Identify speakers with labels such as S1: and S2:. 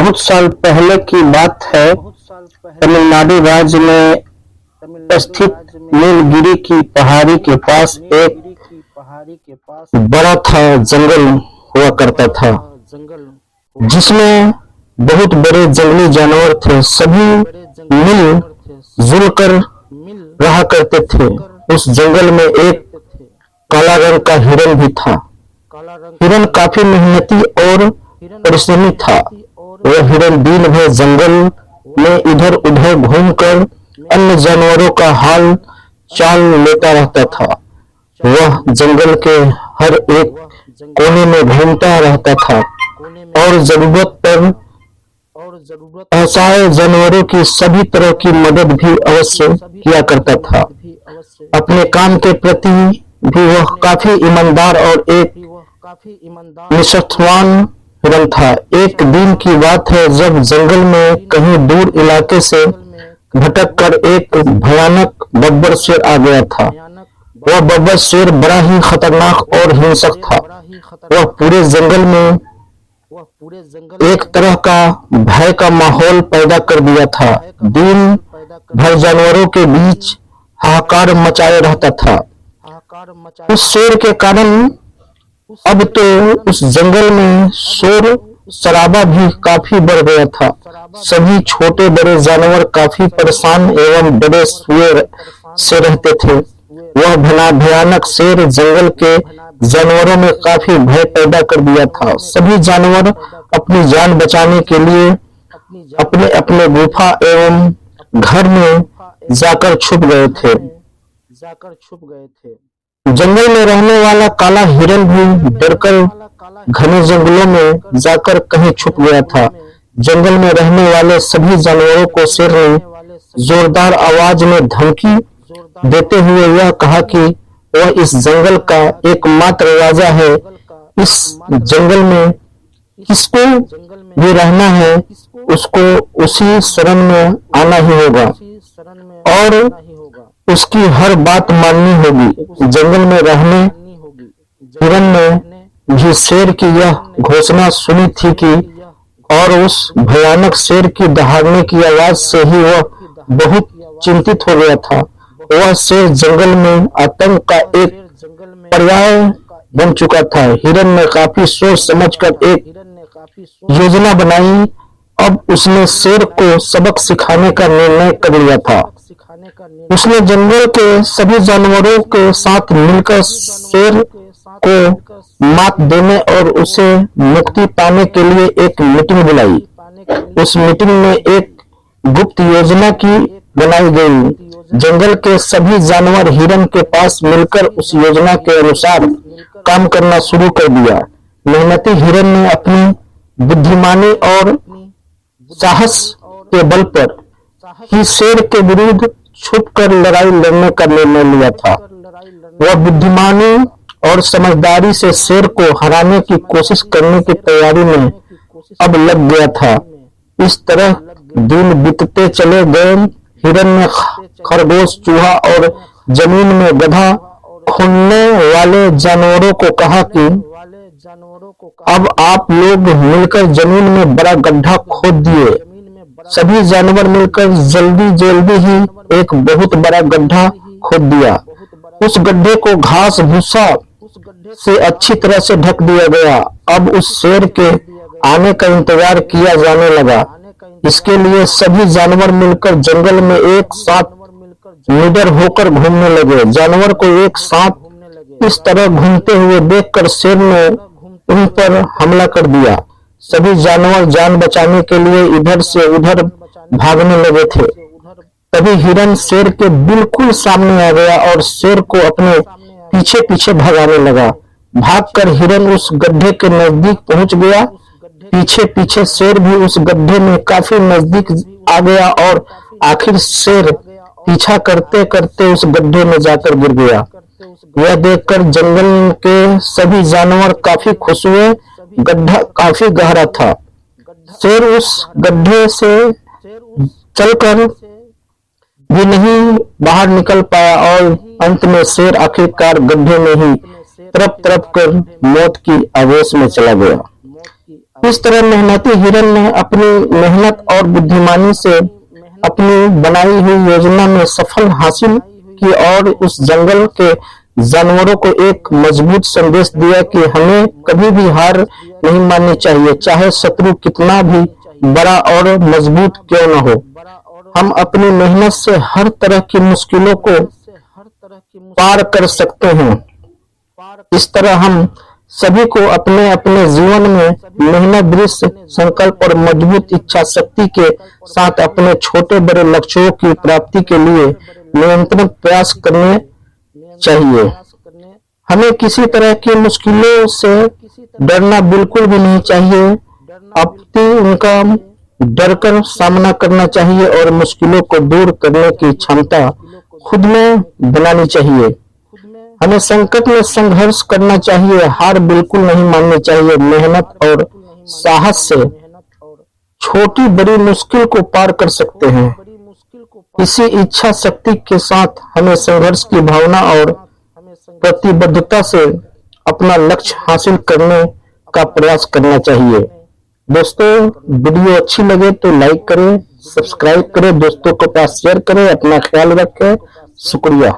S1: बहुत साल पहले की बात है। तमिलनाडु राज्य में स्थित नीलगिरी की पहाड़ी के पास एक बड़ा था जंगल हुआ करता था, जिसमें बहुत बड़े जंगली जानवर थे। सभी मिल जुल कर रहा करते थे। उस जंगल में एक काला रंग का हिरन भी था। हिरन काफी मेहनती और परिश्रमी था। वह हिरन दिन भर जंगल में इधर उधर घूमकर अन्य जानवरों का हाल चाल लेता रहता था। वह जंगल के हर एक कोने में घूमता रहता था और जरूरत पर असहाय जानवरों की सभी तरह की मदद भी अवश्य किया करता था। अपने काम के प्रति भी वह काफी ईमानदार और एक निष्ठावान हिरन था। एक दिन की बात है, जब जंगल में कहीं दूर इलाके से भटक कर एक भयानक बब्बर शेर आ गया था। वह बब्बर शेर बड़ा ही खतरनाक और हिंसक था। वह पूरे जंगल में एक तरह का भय का माहौल पैदा कर दिया था। दिन भर जानवरों के बीच हाहाकार मचाए रहता था। उस शेर के कारण अब तो उस जंगल में शोर शराबा भी काफी बढ़ गया था। सभी छोटे बड़े जानवर काफी परेशान एवं डरे हुए से रहते थे। वह भयानक शेर जंगल के जानवरों में काफी भय पैदा कर दिया था। सभी जानवर अपनी जान बचाने के लिए अपने अपने गुफा एवं घर में जाकर छुप गए थे। जंगल में रहने वाला काला हिरन भी डरकर घने जंगलों में जाकर कहीं छुप गया था। जंगल में रहने वाले सभी जानवरों को शेर ने जोरदार आवाज में धमकी देते हुए यह कहा कि वह इस जंगल का एकमात्र राजा है। इस जंगल में किसको भी रहना है, उसको उसी शरण में आना ही होगा और उसकी हर बात माननी होगी। जंगल में रहने हिरन ने भी शेर की यह घोषणा सुनी थी कि और उस भयानक शेर की दहाड़ने की आवाज से ही वह बहुत चिंतित हो गया था। वह शेर जंगल में आतंक का एक पर्याय बन चुका था। हिरन ने काफी सोच समझकर एक योजना बनाई। अब उसने शेर को सबक सिखाने का निर्णय कर लिया था। उसने जंगल के सभी जानवरों के साथ मिलकर शेर को मात देने और उसे मुक्ति पाने के लिए एक मीटिंग बुलाई। उस मीटिंग में एक गुप्त योजना की बनाई गई। जंगल के सभी जानवर हिरन के पास मिलकर उस योजना के अनुसार काम करना शुरू कर दिया। मेहनती हिरन ने अपनी बुद्धिमानी और साहस के बल पर ही शेर के विरुद्ध छुपकर लड़ाई लड़ने का निर्णय लिया था। वह बुद्धिमानी और समझदारी से शेर को हराने की कोशिश करने की तैयारी में अब लग गया था। इस तरह दिन बीतते चले गए। हिरन ने खरगोश, चूहा और जमीन में गड्ढा खोदने वाले जानवरों को कहा कि अब आप लोग मिलकर जमीन में बड़ा गड्ढा खोद दिए। सभी जानवर मिलकर जल्दी जल्दी ही एक बहुत बड़ा गड्ढा खोद दिया। उस गड्ढे को घास भूसा से अच्छी तरह से ढक दिया गया। अब उस शेर के आने का इंतजार किया जाने लगा। इसके लिए सभी जानवर मिलकर जंगल में एक साथ निडर होकर घूमने लगे। जानवर को एक साथ इस तरह घूमते हुए देखकर शेर ने उन पर हमला कर दिया। सभी जानवर जान बचाने के लिए इधर से उधर भागने लगे थे। तभी हिरन शेर के बिल्कुल सामने आ गया और शेर को अपने पीछे पीछे भगाने लगा। भागकर हिरन उस गड्ढे के नजदीक पहुंच गया। पीछे पीछे शेर भी उस गड्ढे में काफी नजदीक आ गया और आखिर शेर पीछा करते करते उस गड्ढे में जाकर गिर गया। यह देखकर जंगल के सभी जानवर काफी खुश हुए। गड्ढा काफी गहरा था। शेर उस गड्ढे से चलकर भी नहीं बाहर निकल पाया और अंत में शेर आखिरकार गड्ढे में ही तड़प तड़प कर मौत की आगोश में चला गया। इस तरह मेहनती हिरन ने अपनी मेहनत और बुद्धिमानी से अपनी बनाई हुई योजना में सफल हासिल की और उस जंगल के जानवरों को एक मजबूत संदेश दिया कि हमें कभी भी हार नहीं माननी चाहिए, चाहे शत्रु कितना भी बड़ा और मजबूत क्यों न हो। हम अपनी मेहनत से हर तरह की मुश्किलों को पार कर सकते हैं। इस तरह हम सभी को अपने अपने जीवन में मेहनत, दृढ़ संकल्प और मजबूत इच्छा शक्ति के साथ अपने छोटे बड़े लक्ष्यों की प्राप्ति के लिए निरंतर प्रयास करने चाहिए। हमें किसी तरह की मुश्किलों से डरना बिल्कुल भी नहीं चाहिए, अपितु उनका डरकर सामना करना चाहिए और मुश्किलों को दूर करने की क्षमता खुद में बनानी चाहिए। हमें संकट में संघर्ष करना चाहिए, हार बिल्कुल नहीं माननी चाहिए। मेहनत और साहस से छोटी बड़ी मुश्किल को पार कर सकते हैं। इसी इच्छा शक्ति के साथ हमें संघर्ष की भावना और प्रतिबद्धता से अपना लक्ष्य हासिल करने का प्रयास करना चाहिए। दोस्तों, वीडियो अच्छी लगे तो लाइक करें, सब्सक्राइब करें, दोस्तों के पास शेयर करें। अपना ख्याल रखें। शुक्रिया।